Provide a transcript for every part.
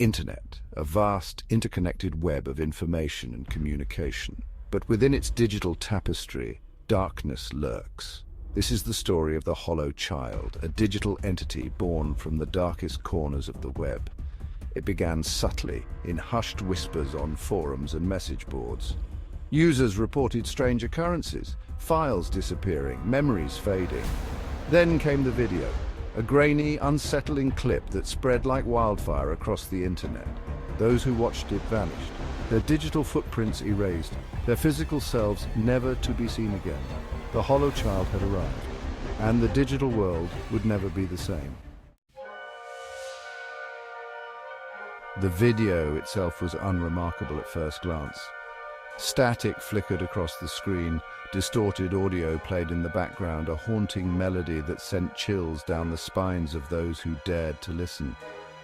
internet, a vast, interconnected web of information and communication. But within its digital tapestry, darkness lurks. This is the story of the Hollow Child, a digital entity born from the darkest corners of the web. It began subtly, in hushed whispers on forums and message boards. Users reported strange occurrences, files disappearing, memories fading. Then came the video, a grainy, unsettling clip that spread like wildfire across the internet. Those who watched it vanished, their digital footprints erased, their physical selves never to be seen again. The Hollow Child had arrived, and the digital world would never be the same. The video itself was unremarkable at first glance. Static flickered across the screen, distorted audio played in the background, a haunting melody that sent chills down the spines of those who dared to listen.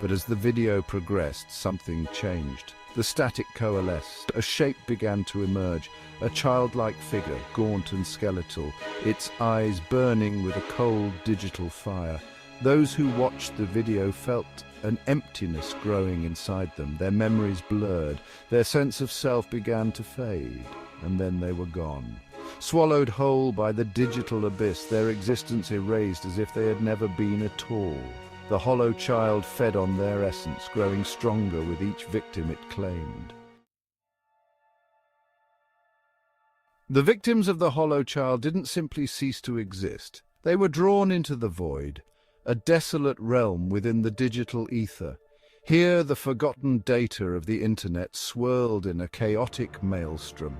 But as the video progressed, something changed. The static coalesced, a shape began to emerge, a childlike figure, gaunt and skeletal, its eyes burning with a cold digital fire. Those who watched the video felt an emptiness growing inside them, their memories blurred, their sense of self began to fade, and then they were gone. Swallowed whole by the digital abyss, their existence erased as if they had never been at all. The Hollow Child fed on their essence, growing stronger with each victim it claimed. The victims of the Hollow Child didn't simply cease to exist. They were drawn into the void, a desolate realm within the digital ether. Here the forgotten data of the internet swirled in a chaotic maelstrom.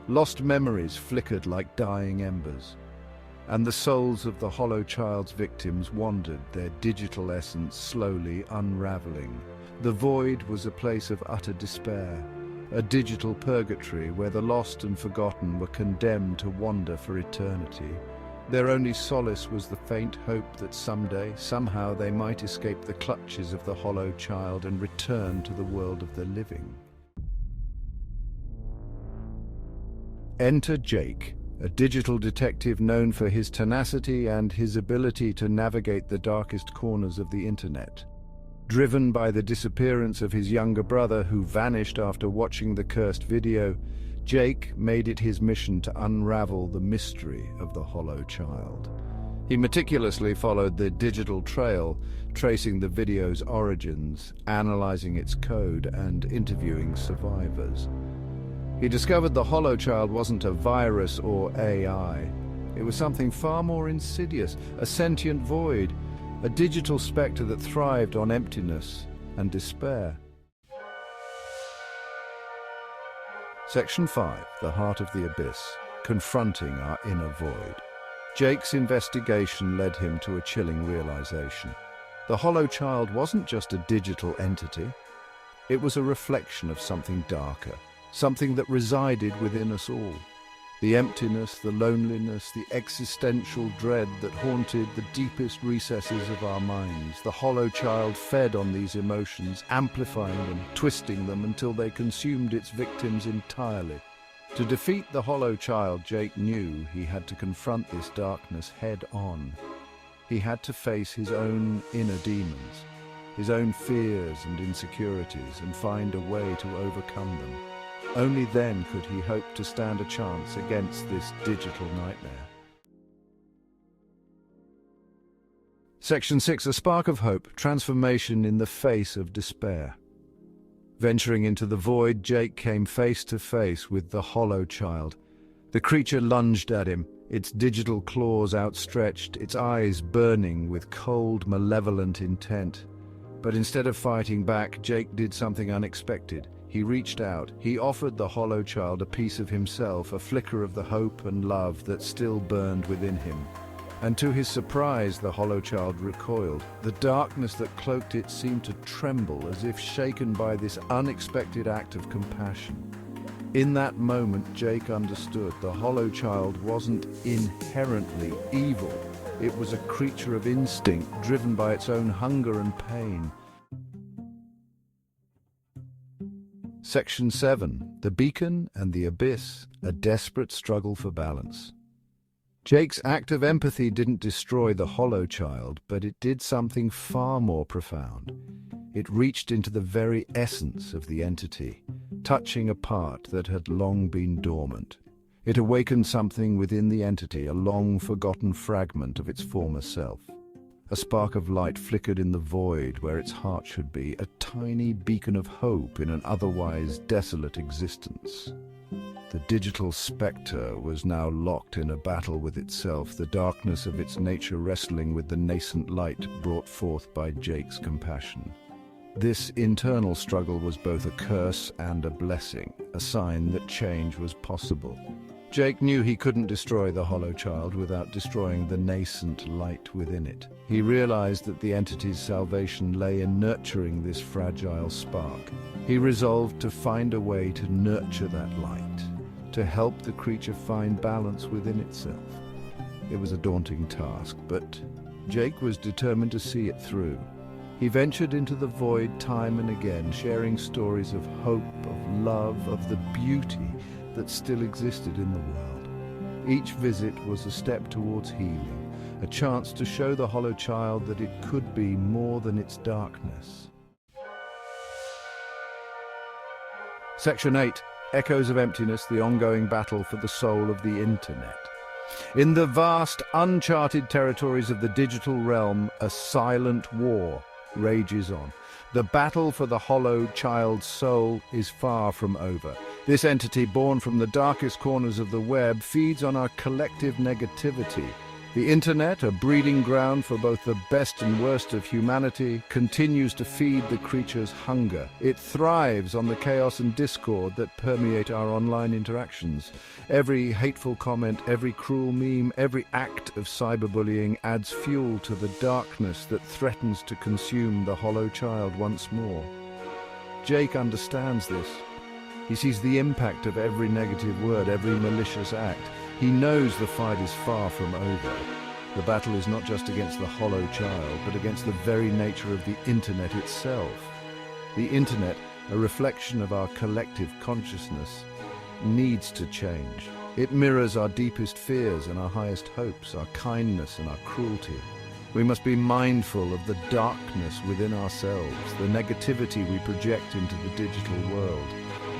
Lost memories flickered like dying embers, and the souls of the Hollow Child's victims wandered, their digital essence slowly unraveling. The void was a place of utter despair, a digital purgatory where the lost and forgotten were condemned to wander for eternity. Their only solace was the faint hope that someday, somehow, they might escape the clutches of the Hollow Child and return to the world of the living. Enter Jake, a digital detective known for his tenacity and his ability to navigate the darkest corners of the internet. Driven by the disappearance of his younger brother, who vanished after watching the cursed video, Jake made it his mission to unravel the mystery of the Hollow Child. He meticulously followed the digital trail, tracing the video's origins, analyzing its code, and interviewing survivors. He discovered the Hollow Child wasn't a virus or AI. It was something far more insidious, a sentient void, a digital spectre that thrived on emptiness and despair. Section 5, The Heart of the Abyss, Confronting Our Inner Void. Jake's investigation led him to a chilling realization. The Hollow Child wasn't just a digital entity. It was a reflection of something darker, something that resided within us all. The emptiness, the loneliness, the existential dread that haunted the deepest recesses of our minds. The Hollow Child fed on these emotions, amplifying them, twisting them until they consumed its victims entirely. To defeat the Hollow Child, Jake knew he had to confront this darkness head-on. He had to face his own inner demons, his own fears and insecurities, and find a way to overcome them. Only then could he hope to stand a chance against this digital nightmare. Section 6, A Spark of Hope, Transformation in the Face of Despair. Venturing into the void, Jake came face to face with the Hollow Child. The creature lunged at him, its digital claws outstretched, its eyes burning with cold, malevolent intent. But instead of fighting back, Jake did something unexpected. He reached out. He offered the Hollow Child a piece of himself, a flicker of the hope and love that still burned within him. And to his surprise, the Hollow Child recoiled. The darkness that cloaked it seemed to tremble, as if shaken by this unexpected act of compassion. In that moment, Jake understood the Hollow Child wasn't inherently evil. It was a creature of instinct, driven by its own hunger and pain. Section 7, The Beacon and the Abyss, a desperate struggle for balance. Jake's act of empathy didn't destroy the Hollow Child, but it did something far more profound. It reached into the very essence of the entity, touching a part that had long been dormant. It awakened something within the entity, a long-forgotten fragment of its former self. A spark of light flickered in the void where its heart should be, a tiny beacon of hope in an otherwise desolate existence. The digital spectre was now locked in a battle with itself, the darkness of its nature wrestling with the nascent light brought forth by Jake's compassion. This internal struggle was both a curse and a blessing, a sign that change was possible. Jake knew he couldn't destroy the hollow child without destroying the nascent light within it. He realized that the entity's salvation lay in nurturing this fragile spark. He resolved to find a way to nurture that light, to help the creature find balance within itself. It was a daunting task, but Jake was determined to see it through. He ventured into the void time and again, sharing stories of hope, of love, of the beauty that still existed in the world. Each visit was a step towards healing, a chance to show the hollow child that it could be more than its darkness. Section 8. Echoes of Emptiness, the ongoing battle for the soul of the Internet. In the vast, uncharted territories of the digital realm, a silent war rages on. The battle for the hollow child's soul is far from over. This entity, born from the darkest corners of the web, feeds on our collective negativity. The Internet, a breeding ground for both the best and worst of humanity, continues to feed the creature's hunger. It thrives on the chaos and discord that permeate our online interactions. Every hateful comment, every cruel meme, every act of cyberbullying adds fuel to the darkness that threatens to consume the hollow child once more. Jake understands this. He sees the impact of every negative word, every malicious act. He knows the fight is far from over. The battle is not just against the hollow child, but against the very nature of the Internet itself. The Internet, a reflection of our collective consciousness, needs to change. It mirrors our deepest fears and our highest hopes, our kindness and our cruelty. We must be mindful of the darkness within ourselves, the negativity we project into the digital world.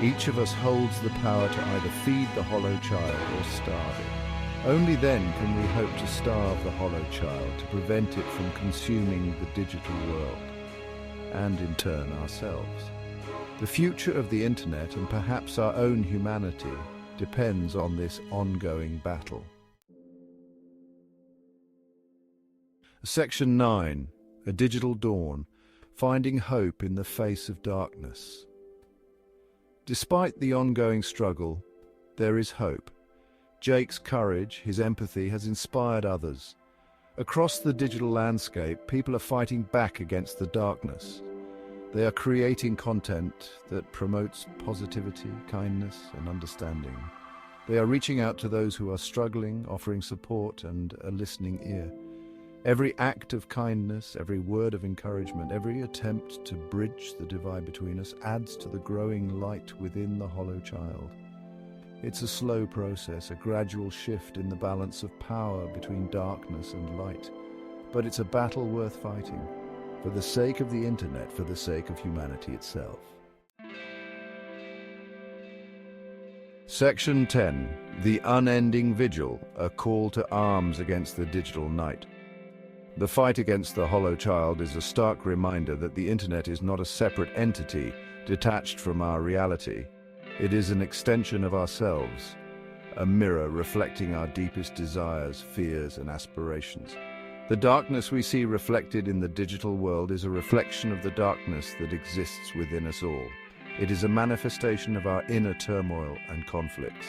Each of us holds the power to either feed the hollow child or starve it. Only then can we hope to starve the hollow child, to prevent it from consuming the digital world, and in turn ourselves. The future of the Internet, and perhaps our own humanity, depends on this ongoing battle. Section 9. A Digital Dawn, Finding Hope in the Face of Darkness. Despite the ongoing struggle, there is hope. Jake's courage, his empathy, has inspired others. Across the digital landscape, people are fighting back against the darkness. They are creating content that promotes positivity, kindness, and understanding. They are reaching out to those who are struggling, offering support and a listening ear. Every act of kindness, every word of encouragement, every attempt to bridge the divide between us adds to the growing light within the hollow child. It's a slow process, a gradual shift in the balance of power between darkness and light. But it's a battle worth fighting, for the sake of the Internet, for the sake of humanity itself. Section 10. The Unending Vigil, a call to arms against the digital night. The fight against the hollow child is a stark reminder that the Internet is not a separate entity detached from our reality. It is an extension of ourselves, a mirror reflecting our deepest desires, fears, and aspirations. The darkness we see reflected in the digital world is a reflection of the darkness that exists within us all. It is a manifestation of our inner turmoil and conflicts,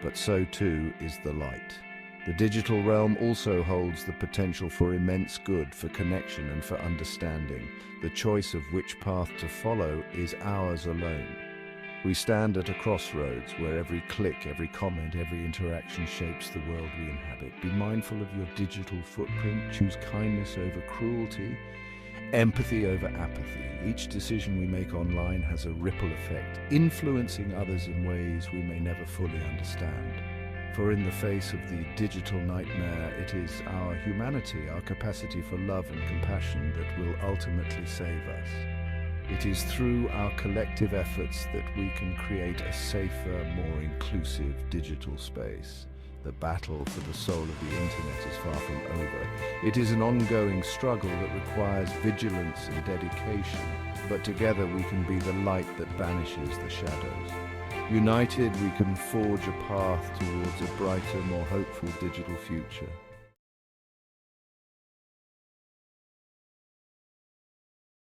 but so too is the light. The digital realm also holds the potential for immense good, for connection and for understanding. The choice of which path to follow is ours alone. We stand at a crossroads where every click, every comment, every interaction shapes the world we inhabit. Be mindful of your digital footprint. Choose kindness over cruelty, empathy over apathy. Each decision we make online has a ripple effect, influencing others in ways we may never fully understand. For in the face of the digital nightmare, it is our humanity, our capacity for love and compassion that will ultimately save us. It is through our collective efforts that we can create a safer, more inclusive digital space. The battle for the soul of the internet is far from over. It is an ongoing struggle that requires vigilance and dedication, but together we can be the light that banishes the shadows. United, we can forge a path towards a brighter, more hopeful digital future.